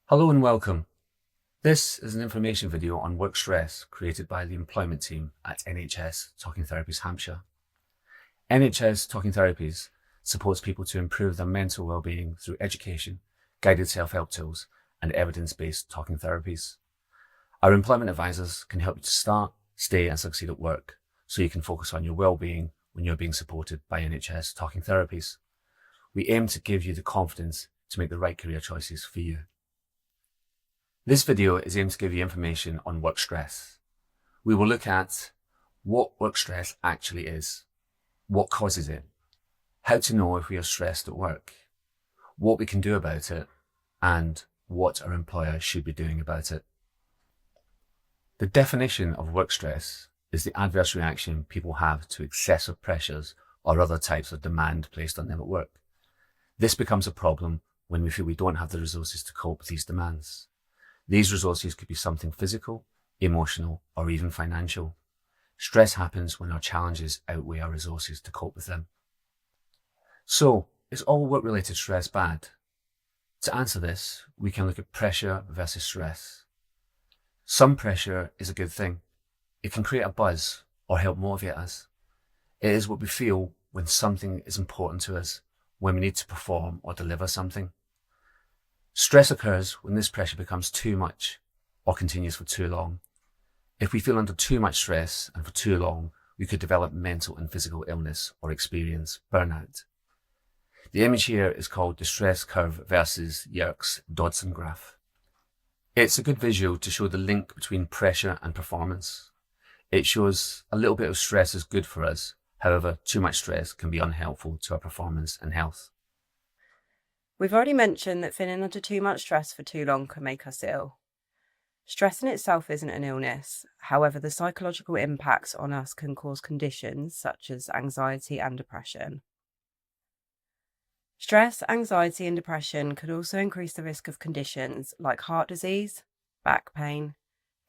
Hello and welcome. This is an information video on work stress created by the employment team at NHS Talking Therapies Hampshire. NHS Talking Therapies supports people to improve their mental well-being through education, guided self-help tools, and evidence-based talking therapies. Our employment advisors can help you to start, stay and succeed at work so you can focus on your well-being when you're being supported by NHS Talking Therapies. We aim to give you the confidence to make the right career choices for you. This video is aimed to give you information on work stress. We will look at what work stress actually is, what causes it, how to know if we are stressed at work, what we can do about it, and what our employer should be doing about it. The definition of work stress is the adverse reaction people have to excessive pressures or other types of demand placed on them at work. This becomes a problem when we feel we don't have the resources to cope with these demands. These resources could be something physical, emotional, or even financial. Stress happens when our challenges outweigh our resources to cope with them. So, is all work-related stress bad? To answer this, we can look at pressure versus stress. Some pressure is a good thing. It can create a buzz or help motivate us. It is what we feel when something is important to us, when we need to perform or deliver something. Stress occurs when this pressure becomes too much or continues for too long. If we feel under too much stress and for too long, we could develop mental and physical illness or experience burnout. The image here is called the stress curve versus Yerkes Dodson graph. It's a good visual to show the link between pressure and performance. It shows a little bit of stress is good for us. However, too much stress can be unhelpful to our performance and health. We've already mentioned that feeling under too much stress for too long can make us ill. Stress in itself isn't an illness. However, the psychological impacts on us can cause conditions such as anxiety and depression. Stress, anxiety, and depression could also increase the risk of conditions like heart disease, back pain,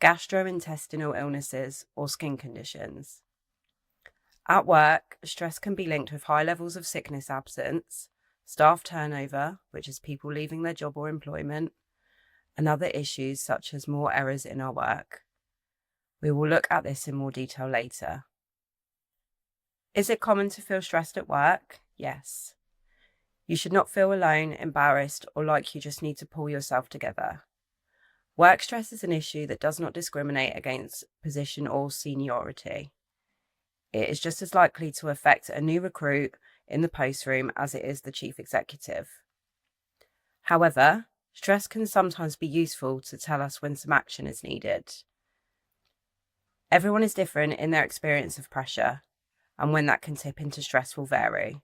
gastrointestinal illnesses, or skin conditions. At work, stress can be linked with high levels of sickness absence, staff turnover, which is people leaving their job or employment, and other issues such as more errors in our work. We will look at this in more detail later. Is it common to feel stressed at work? Yes. You should not feel alone, embarrassed, or like you just need to pull yourself together. Work stress is an issue that does not discriminate against position or seniority. It is just as likely to affect a new recruit in the post room as it is the chief executive. However, stress can sometimes be useful to tell us when some action is needed. Everyone is different in their experience of pressure, and when that can tip into stress will vary.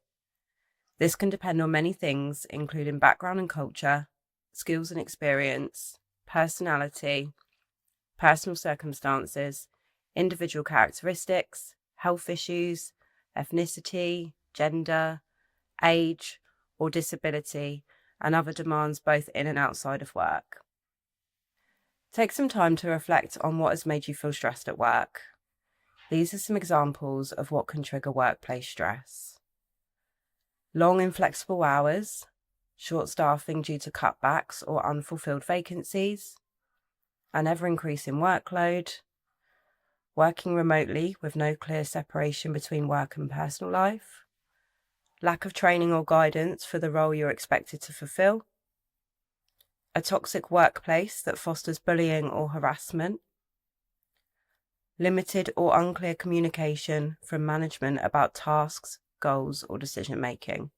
This can depend on many things, including background and culture, skills and experience, personality, personal circumstances, individual characteristics, health issues, ethnicity, gender, age, or disability, and other demands both in and outside of work. Take some time to reflect on what has made you feel stressed at work. These are some examples of what can trigger workplace stress. Long inflexible hours, short staffing due to cutbacks or unfulfilled vacancies, an ever-increasing workload, working remotely with no clear separation between work and personal life, lack of training or guidance for the role you're expected to fulfill, a toxic workplace that fosters bullying or harassment, limited or unclear communication from management about tasks, goals, or decision-making.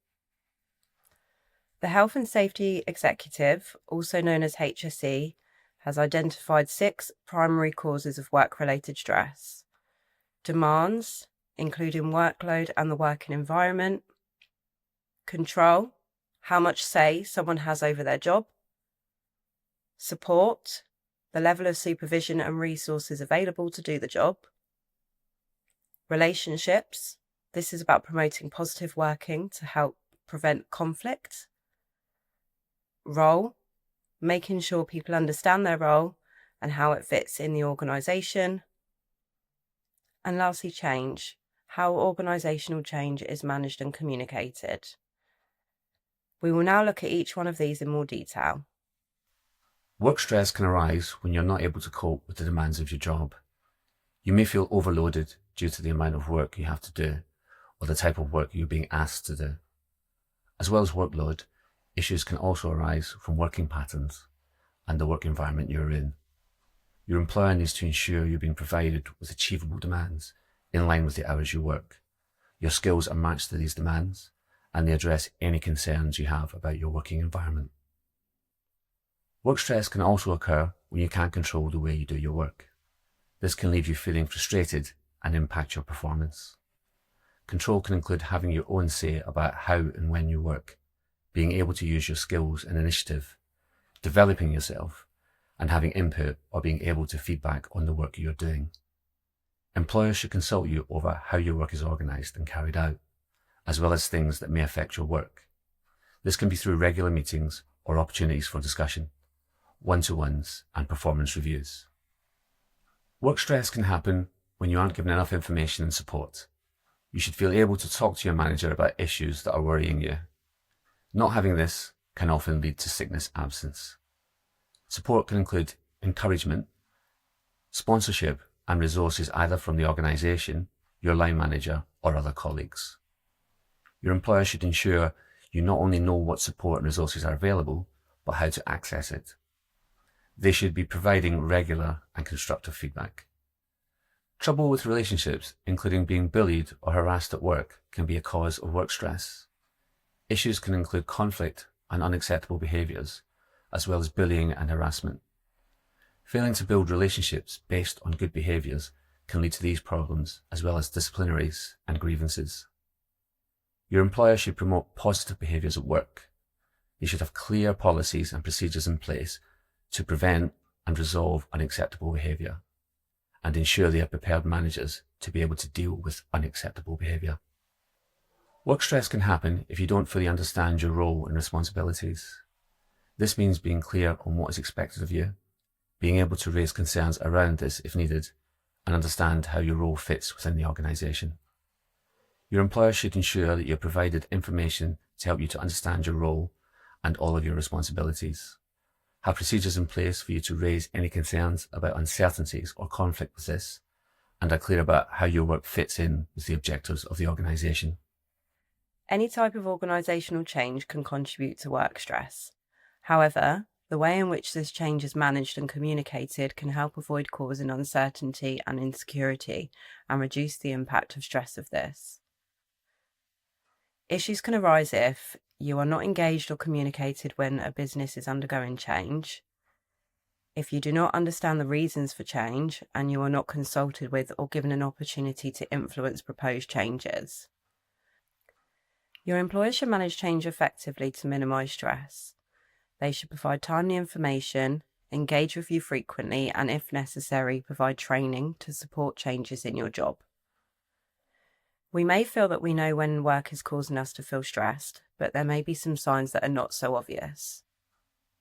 The Health and Safety Executive, also known as HSE, has identified 6 primary causes of work-related stress: demands, including workload and the working environment; control, how much say someone has over their job; support, the level of supervision and resources available to do the job; relationships, this is about promoting positive working to help prevent conflict; role, making sure people understand their role and how it fits in the organisation; and lastly, change, how organisational change is managed and communicated. We will now look at each one of these in more detail. Work stress can arise when you're not able to cope with the demands of your job. You may feel overloaded due to the amount of work you have to do or the type of work you're being asked to do. As well as workload, issues can also arise from working patterns and the work environment you're in. Your employer needs to ensure you're being provided with achievable demands in line with the hours you work. Your skills are matched to these demands, and they address any concerns you have about your working environment. Work stress can also occur when you can't control the way you do your work. This can leave you feeling frustrated and impact your performance. Control can include having your own say about how and when you work, being able to use your skills and initiative, developing yourself, and having input or being able to feedback on the work you're doing. Employers should consult you over how your work is organised and carried out, as well as things that may affect your work. This can be through regular meetings or opportunities for discussion, one-to-ones, and performance reviews. Work stress can happen when you aren't given enough information and support. You should feel able to talk to your manager about issues that are worrying you. Not having this can often lead to sickness absence. Support can include encouragement, sponsorship, and resources either from the organisation, your line manager, or other colleagues. Your employer should ensure you not only know what support and resources are available, but how to access it. They should be providing regular and constructive feedback. Trouble with relationships, including being bullied or harassed at work, can be a cause of work stress. Issues can include conflict and unacceptable behaviours, as well as bullying and harassment. Failing to build relationships based on good behaviours can lead to these problems, as well as disciplinaries and grievances. Your employer should promote positive behaviours at work. They should have clear policies and procedures in place to prevent and resolve unacceptable behaviour, and ensure they have prepared managers to be able to deal with unacceptable behaviour. Work stress can happen if you don't fully understand your role and responsibilities. This means being clear on what is expected of you, being able to raise concerns around this if needed, and understand how your role fits within the organisation. Your employer should ensure that you're provided information to help you to understand your role and all of your responsibilities. Have procedures in place for you to raise any concerns about uncertainties or conflict with this, and are clear about how your work fits in with the objectives of the organisation. Any type of organisational change can contribute to work stress. However, the way in which this change is managed and communicated can help avoid causing uncertainty and insecurity and reduce the impact of stress of this. Issues can arise if you are not engaged or communicated when a business is undergoing change, if you do not understand the reasons for change and you are not consulted with or given an opportunity to influence proposed changes. Your employer should manage change effectively to minimise stress. They should provide timely information, engage with you frequently, and if necessary, provide training to support changes in your job. We may feel that we know when work is causing us to feel stressed, but there may be some signs that are not so obvious.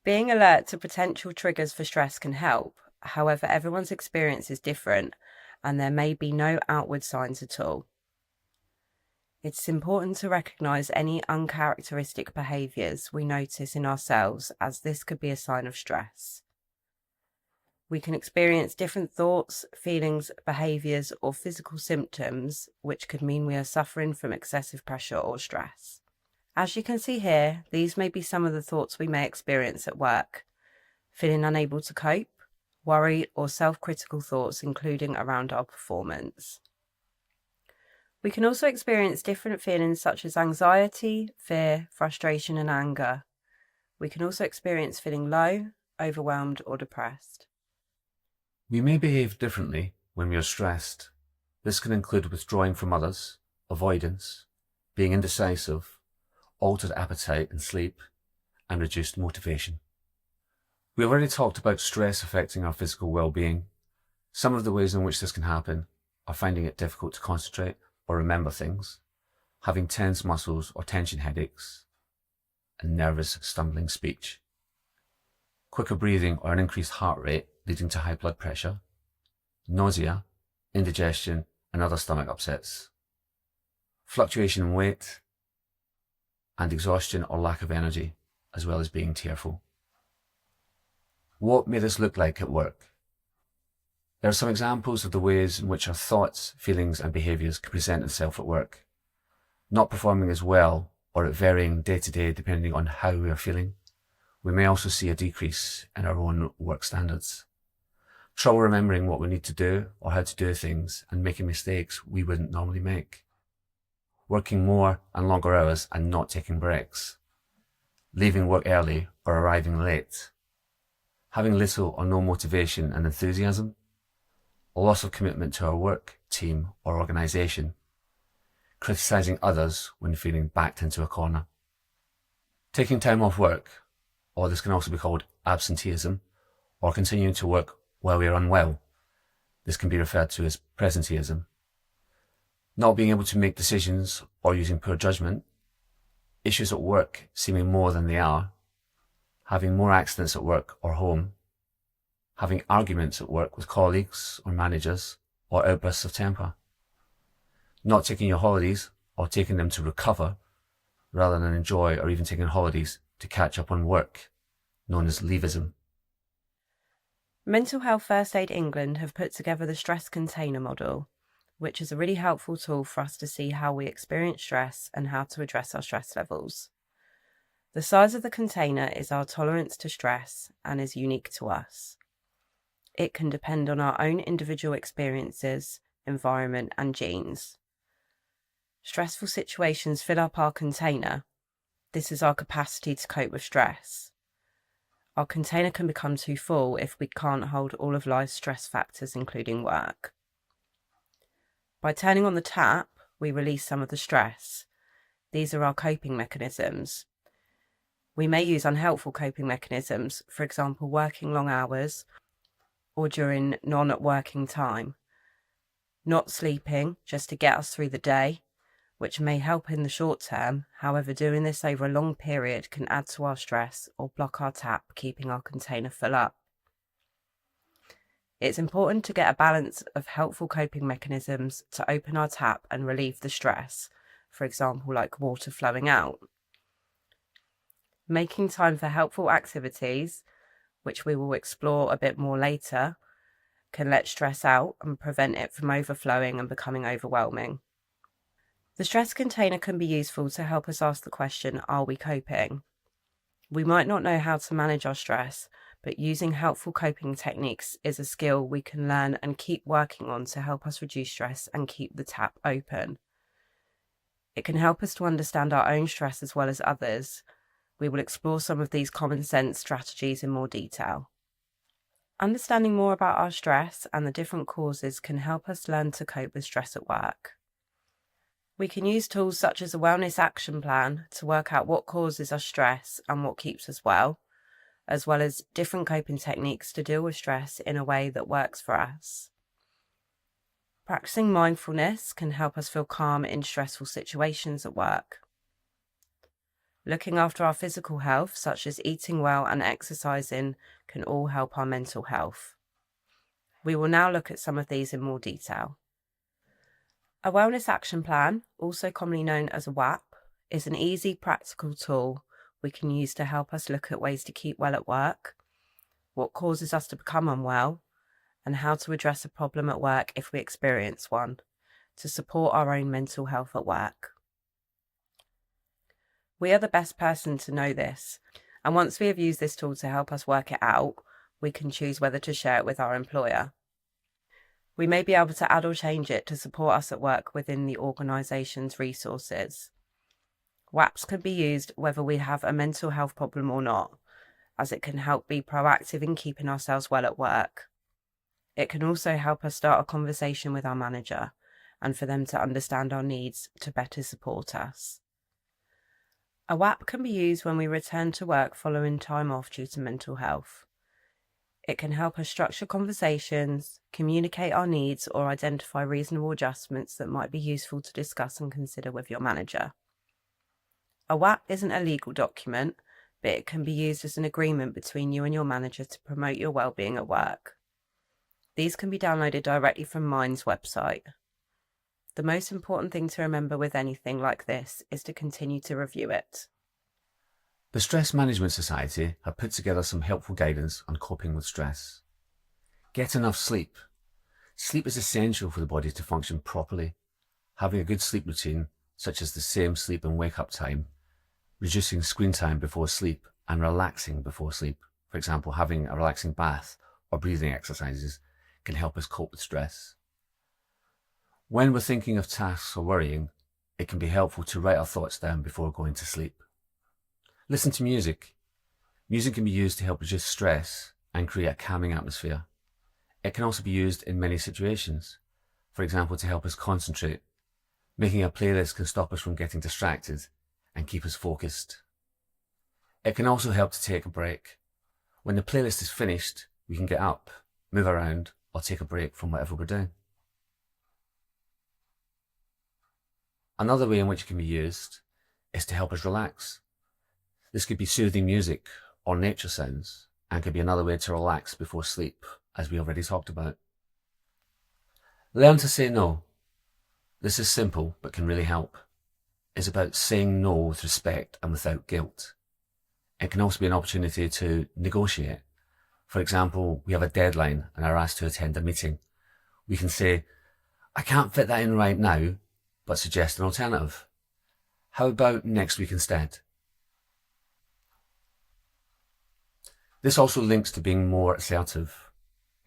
Being alert to potential triggers for stress can help. However, everyone's experience is different, and there may be no outward signs at all. It's important to recognise any uncharacteristic behaviours we notice in ourselves, as this could be a sign of stress. We can experience different thoughts, feelings, behaviours, or physical symptoms, which could mean we are suffering from excessive pressure or stress. As you can see here, these may be some of the thoughts we may experience at work: feeling unable to cope, worry or self-critical thoughts, including around our performance. We can also experience different feelings such as anxiety, fear, frustration, and anger. We can also experience feeling low, overwhelmed, or depressed. We may behave differently when we are stressed. This can include withdrawing from others, avoidance, being indecisive, altered appetite and sleep, and reduced motivation. We have already talked about stress affecting our physical well-being. Some of the ways in which this can happen are finding it difficult to concentrate or remember things, having tense muscles or tension headaches, and nervous, stumbling speech. Quicker breathing or an increased heart rate leading to high blood pressure, nausea, indigestion, and other stomach upsets, fluctuation in weight, and exhaustion or lack of energy, as well as being tearful. What may this look like at work? There are some examples of the ways in which our thoughts, feelings and behaviours can present itself at work. Not performing as well or at varying day to day depending on how we are feeling. We may also see a decrease in our own work standards. Trouble remembering what we need to do or how to do things and making mistakes we wouldn't normally make. Working more and longer hours and not taking breaks. Leaving work early or arriving late. Having little or no motivation and enthusiasm. A loss of commitment to our work, team or organisation. Criticising others when feeling backed into a corner. Taking time off work, or this can also be called absenteeism, or continuing to work while we are unwell. This can be referred to as presenteeism. Not being able to make decisions or using poor judgment. Issues at work seeming more than they are. Having more accidents at work or home. Having arguments at work with colleagues or managers, or outbursts of temper. Not taking your holidays or taking them to recover rather than enjoy, or even taking holidays to catch up on work, known as leavism. Mental Health First Aid England have put together the stress container model, which is a really helpful tool for us to see how we experience stress and how to address our stress levels. The size of the container is our tolerance to stress and is unique to us. It can depend on our own individual experiences, environment and genes. Stressful situations fill up our container. This is our capacity to cope with stress. Our container can become too full if we can't hold all of life's stress factors, including work. By turning on the tap, we release some of the stress. These are our coping mechanisms. We may use unhelpful coping mechanisms, for example, working long hours or during non-working time. Not sleeping just to get us through the day, which may help in the short term. However, doing this over a long period can add to our stress or block our tap, keeping our container full up. It's important to get a balance of helpful coping mechanisms to open our tap and relieve the stress, for example, like water flowing out. Making time for helpful activities, which we will explore a bit more later, can let stress out and prevent it from overflowing and becoming overwhelming. The stress container can be useful to help us ask the question, are we coping? We might not know how to manage our stress, but using helpful coping techniques is a skill we can learn and keep working on to help us reduce stress and keep the tap open. It can help us to understand our own stress as well as others. We will explore some of these common sense strategies in more detail. Understanding more about our stress and the different causes can help us learn to cope with stress at work. We can use tools such as a wellness action plan to work out what causes us stress and what keeps us well as different coping techniques to deal with stress in a way that works for us. Practicing mindfulness can help us feel calm in stressful situations at work. Looking after our physical health, such as eating well and exercising, can all help our mental health. We will now look at some of these in more detail. A wellness action plan, also commonly known as a WAP, is an easy, practical tool we can use to help us look at ways to keep well at work, what causes us to become unwell, and how to address a problem at work if we experience one, to support our own mental health at work. We are the best person to know this, and once we have used this tool to help us work it out, we can choose whether to share it with our employer. We may be able to add or change it to support us at work within the organisation's resources. WAPs can be used whether we have a mental health problem or not, as it can help be proactive in keeping ourselves well at work. It can also help us start a conversation with our manager and for them to understand our needs to better support us. A WAP can be used when we return to work following time off due to mental health. It can help us structure conversations, communicate our needs, or identify reasonable adjustments that might be useful to discuss and consider with your manager. A WAP isn't a legal document, but it can be used as an agreement between you and your manager to promote your well-being at work. These can be downloaded directly from Mind's website. The most important thing to remember with anything like this is to continue to review it. The Stress Management Society have put together some helpful guidance on coping with stress. Get enough sleep. Sleep is essential for the body to function properly. Having a good sleep routine, such as the same sleep and wake up time, reducing screen time before sleep, and relaxing before sleep, for example, having a relaxing bath or breathing exercises, can help us cope with stress. When we're thinking of tasks or worrying, it can be helpful to write our thoughts down before going to sleep. Listen to music. Music can be used to help reduce stress and create a calming atmosphere. It can also be used in many situations, for example, to help us concentrate. Making a playlist can stop us from getting distracted and keep us focused. It can also help to take a break. When the playlist is finished, we can get up, move around, or take a break from whatever we're doing. Another way in which it can be used is to help us relax. This could be soothing music or nature sounds, and could be another way to relax before sleep, as we already talked about. Learn to say no. This is simple, but can really help. It's about saying no with respect and without guilt. It can also be an opportunity to negotiate. For example, we have a deadline and are asked to attend a meeting. We can say, I can't fit that in right now, but suggest an alternative. How about next week instead? This also links to being more assertive,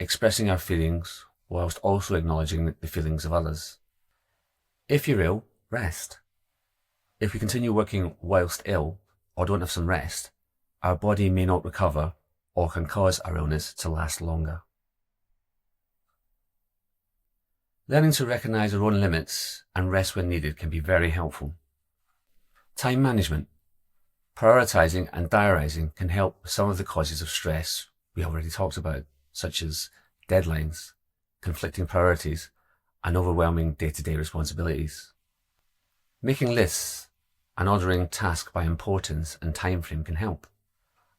expressing our feelings whilst also acknowledging the feelings of others. If you're ill, rest. If we continue working whilst ill or don't have some rest, our body may not recover or can cause our illness to last longer. Learning to recognise our own limits and rest when needed can be very helpful. Time management. Prioritising and diarising can help with some of the causes of stress we already talked about, such as deadlines, conflicting priorities, and overwhelming day-to-day responsibilities. Making lists and ordering tasks by importance and time frame can help,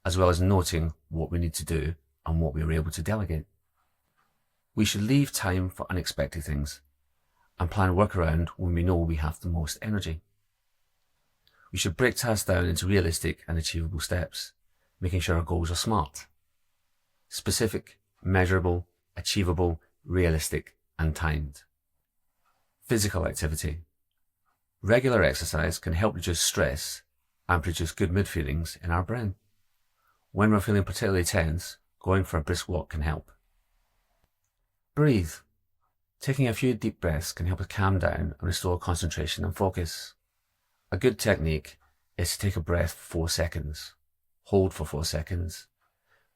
as well as noting what we need to do and what we are able to delegate. We should leave time for unexpected things and plan work around when we know we have the most energy. We should break tasks down into realistic and achievable steps, making sure our goals are SMART. Specific, measurable, achievable, realistic, and timed. Physical activity. Regular exercise can help reduce stress and produce good mood feelings in our brain. When we're feeling particularly tense, going for a brisk walk can help. Breathe. Taking a few deep breaths can help us calm down and restore concentration and focus. A good technique is to take a breath for 4 seconds, hold for 4 seconds,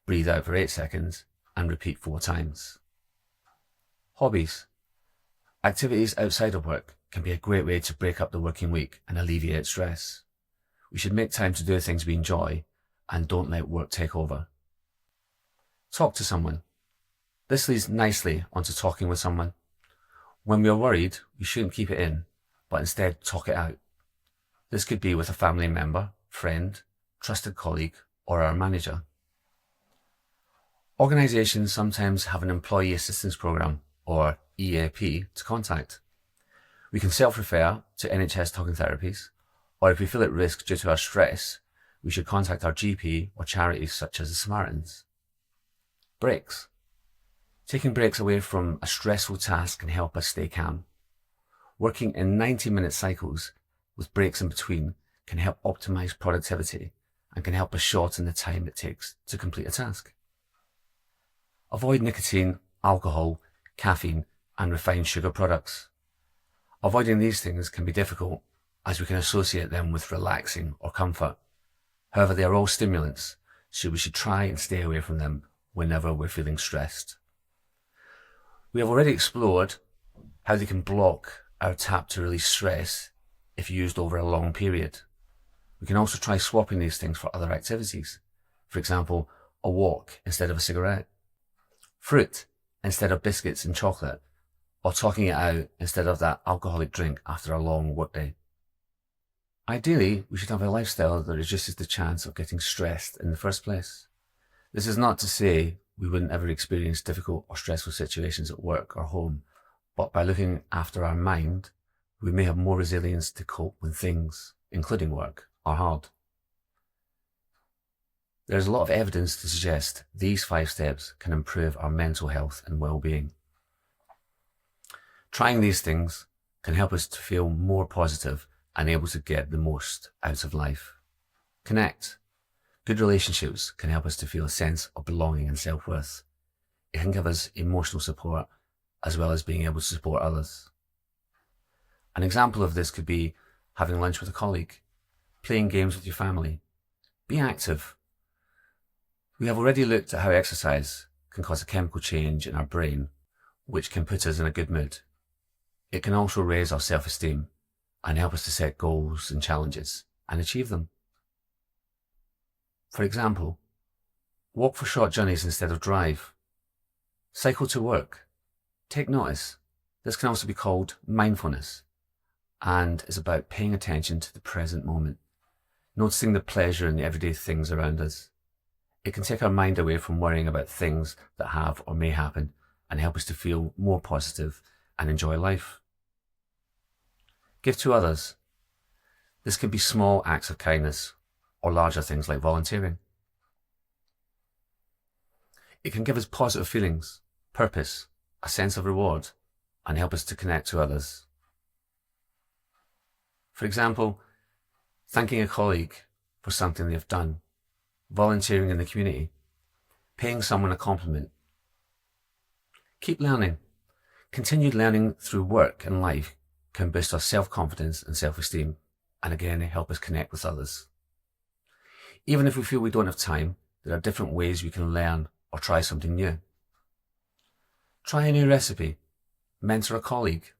breathe out for 8 seconds, and repeat 4 times. Hobbies. Activities outside of work can be a great way to break up the working week and alleviate stress. We should make time to do things we enjoy and don't let work take over. Talk to someone. This leads nicely onto talking with someone. When we are worried, we shouldn't keep it in, but instead talk it out. This could be with a family member, friend, trusted colleague, or our manager. Organisations sometimes have an employee assistance programme, or EAP, to contact. We can self-refer to NHS Talking Therapies, or if we feel at risk due to our stress, we should contact our GP or charities such as the Samaritans. Breaks. Taking breaks away from a stressful task can help us stay calm. Working in 90-minute cycles with breaks in between can help optimise productivity and can help us shorten the time it takes to complete a task. Avoid nicotine, alcohol, caffeine, and refined sugar products. Avoiding these things can be difficult as we can associate them with relaxing or comfort. However, they are all stimulants, so we should try and stay away from them whenever we're feeling stressed. We have already explored how they can block our tap to release stress if used over a long period. We can also try swapping these things for other activities. For example, a walk instead of a cigarette, fruit instead of biscuits and chocolate, or talking it out instead of that alcoholic drink after a long workday. Ideally, we should have a lifestyle that reduces the chance of getting stressed in the first place. This is not to say we wouldn't ever experience difficult or stressful situations at work or home, but by looking after our mind, we may have more resilience to cope when things, including work, are hard. There's a lot of evidence to suggest these 5 steps can improve our mental health and well-being. Trying these things can help us to feel more positive and able to get the most out of life. Connect. Good relationships can help us to feel a sense of belonging and self-worth. It can give us emotional support as well as being able to support others. An example of this could be having lunch with a colleague, playing games with your family. Be active. We have already looked at how exercise can cause a chemical change in our brain, which can put us in a good mood. It can also raise our self-esteem and help us to set goals and challenges and achieve them. For example, walk for short journeys instead of drive. Cycle to work. Take notice. This can also be called mindfulness and is about paying attention to the present moment, noticing the pleasure in the everyday things around us. It can take our mind away from worrying about things that have or may happen and help us to feel more positive and enjoy life. Give to others. This can be small acts of kindness or larger things like volunteering. It can give us positive feelings, purpose, a sense of reward, and help us to connect to others. For example, thanking a colleague for something they've done, volunteering in the community, paying someone a compliment. Keep learning. Continued learning through work and life can boost our self-confidence and self-esteem, and again, help us connect with others. Even if we feel we don't have time, there are different ways we can learn or try something new. Try a new recipe. Mentor a colleague.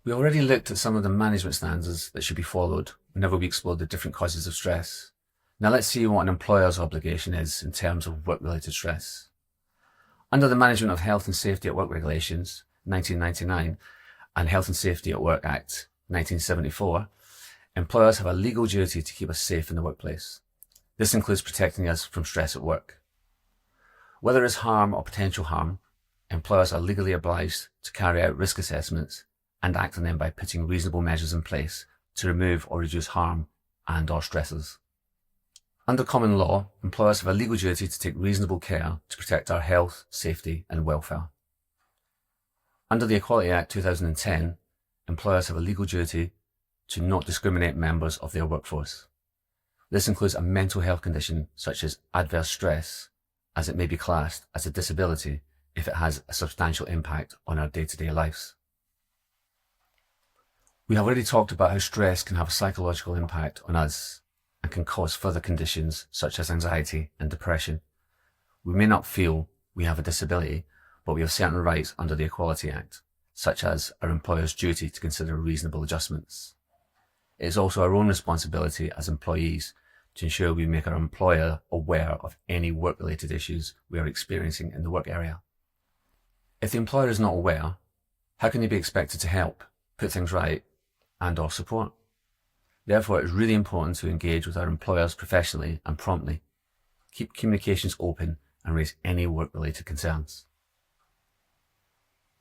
We already looked at some of the management standards that should be followed whenever we explored the different causes of stress. Now let's see what an employer's obligation is in terms of work-related stress. Under the Management of Health and Safety at Work Regulations, 1999, and Health and Safety at Work Act, 1974, employers have a legal duty to keep us safe in the workplace. This includes protecting us from stress at work. Whether there is harm or potential harm, employers are legally obliged to carry out risk assessments and act on them by putting reasonable measures in place to remove or reduce harm and/or stresses. Under common law, employers have a legal duty to take reasonable care to protect our health, safety and welfare. Under the Equality Act 2010, employers have a legal duty to not discriminate members of their workforce. This includes a mental health condition such as adverse stress, as it may be classed as a disability if it has a substantial impact on our day-to-day lives. We have already talked about how stress can have a psychological impact on us and can cause further conditions such as anxiety and depression. We may not feel we have a disability, but we have certain rights under the Equality Act, such as our employer's duty to consider reasonable adjustments. It is also our own responsibility as employees to ensure we make our employer aware of any work-related issues we are experiencing in the work area. If the employer is not aware, how can they be expected to help, put things right, and/or support? Therefore, it is really important to engage with our employers professionally and promptly, keep communications open and raise any work-related concerns.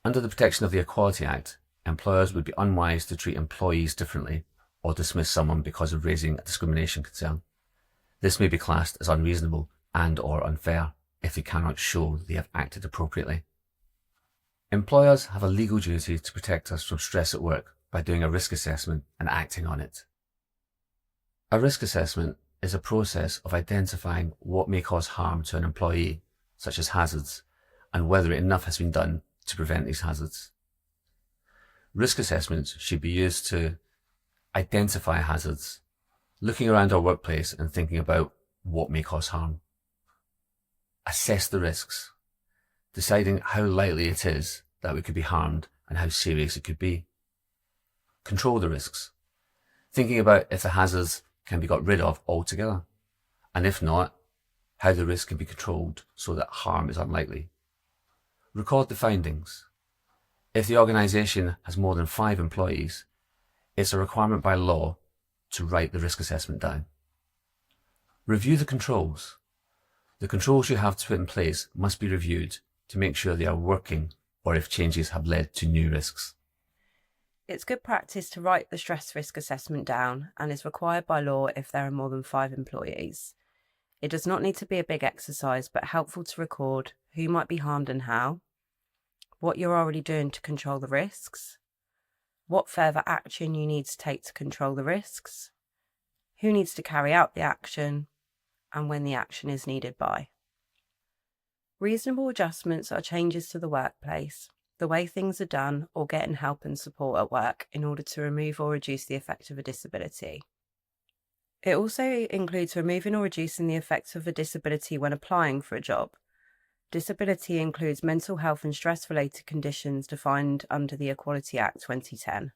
Under the protection of the Equality Act, employers would be unwise to treat employees differently or dismiss someone because of raising a discrimination concern. This may be classed as unreasonable and/or unfair if they cannot show they have acted appropriately. Employers have a legal duty to protect us from stress at work by doing a risk assessment and acting on it. A risk assessment is a process of identifying what may cause harm to an employee, such as hazards, and whether enough has been done to prevent these hazards. Risk assessments should be used to identify hazards, looking around our workplace and thinking about what may cause harm. Assess the risks, deciding how likely it is that we could be harmed and how serious it could be. Control the risks, thinking about if the hazards can be got rid of altogether, and if not, how the risk can be controlled so that harm is unlikely. Record the findings. If the organisation has more than 5 employees, it's a requirement by law to write the risk assessment down. Review the controls. The controls you have to put in place must be reviewed to make sure they are working or if changes have led to new risks. It's good practice to write the stress risk assessment down and is required by law if there are more than 5 employees. It does not need to be a big exercise, but helpful to record who might be harmed and how, what you're already doing to control the risks, what further action you need to take to control the risks, who needs to carry out the action, and when the action is needed by. Reasonable adjustments are changes to the workplace, the way things are done, or getting help and support at work in order to remove or reduce the effect of a disability. It also includes removing or reducing the effects of a disability when applying for a job. Disability includes mental health and stress-related conditions defined under the Equality Act 2010.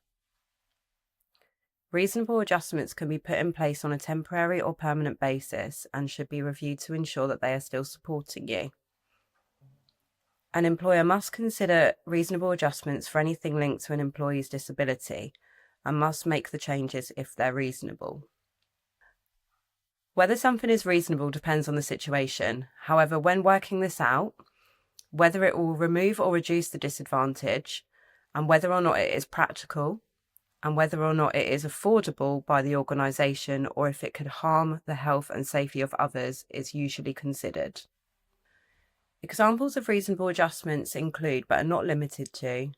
Reasonable adjustments can be put in place on a temporary or permanent basis and should be reviewed to ensure that they are still supporting you. An employer must consider reasonable adjustments for anything linked to an employee's disability and must make the changes if they're reasonable. Whether something is reasonable depends on the situation. However, when working this out, whether it will remove or reduce the disadvantage, and whether or not it is practical, and whether or not it is affordable by the organisation, or if it could harm the health and safety of others, is usually considered. Examples of reasonable adjustments include, but are not limited to,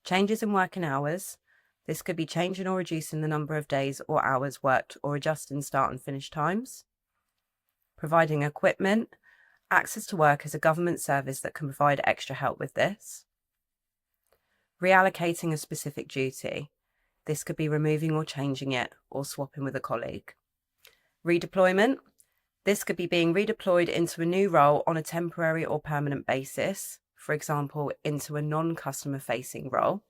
changes in working hours. This could be changing or reducing the number of days or hours worked or adjusting start and finish times. Providing equipment. Access to work is a government service that can provide extra help with this. Reallocating a specific duty. This could be removing or changing it or swapping with a colleague. Redeployment. This could be being redeployed into a new role on a temporary or permanent basis, for example, into a non-customer facing role.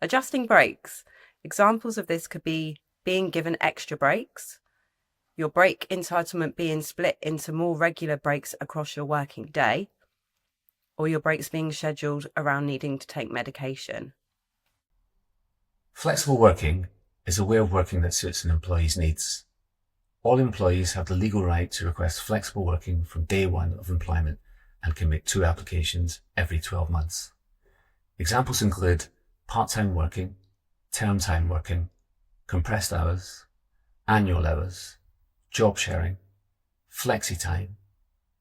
Adjusting breaks. Examples of this could be being given extra breaks, your break entitlement being split into more regular breaks across your working day, or your breaks being scheduled around needing to take medication. Flexible working is a way of working that suits an employee's needs. All employees have the legal right to request flexible working from day one of employment and can make 2 applications every 12 months. Examples include part-time working, term time working, compressed hours, annual hours, job sharing, flexi-time,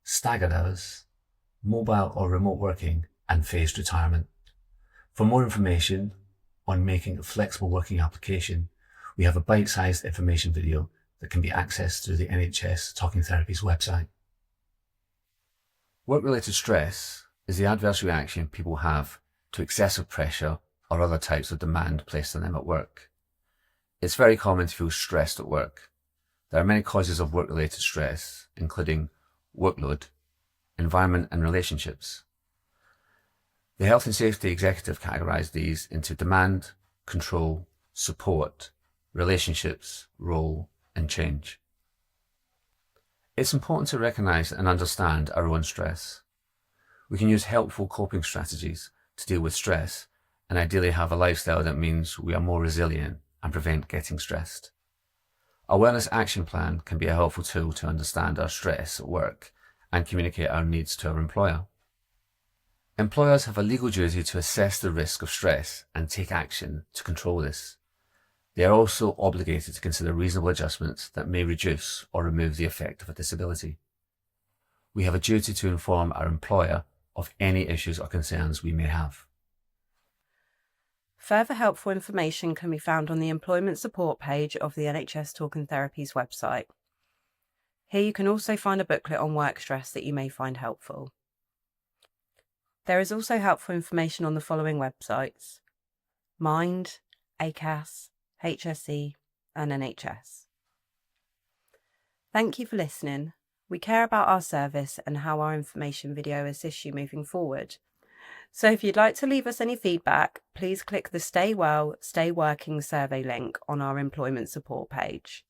staggered hours, mobile or remote working, and phased retirement. For more information on making a flexible working application, we have a bite-sized information video that can be accessed through the NHS Talking Therapies website. Work-related stress is the adverse reaction people have to excessive pressure or other types of demand placed on them at work. It's very common to feel stressed at work. There are many causes of work-related stress, including workload, environment and relationships. The Health and Safety Executive categorised these into demand, control, support, relationships, role and change. It's important to recognise and understand our own stress. We can use helpful coping strategies to deal with stress and ideally have a lifestyle that means we are more resilient and prevent getting stressed. A wellness action plan can be a helpful tool to understand our stress at work and communicate our needs to our employer. Employers have a legal duty to assess the risk of stress and take action to control this. They are also obligated to consider reasonable adjustments that may reduce or remove the effect of a disability. We have a duty to inform our employer of any issues or concerns we may have. Further helpful information can be found on the employment support page of the NHS Talking Therapies website. Here you can also find a booklet on work stress that you may find helpful. There is also helpful information on the following websites: Mind, ACAS, HSE and NHS. Thank you for listening. We care about our service and how our information video assists you moving forward. So if you'd like to leave us any feedback, please click the Stay Well, Stay Working survey link on our employment support page.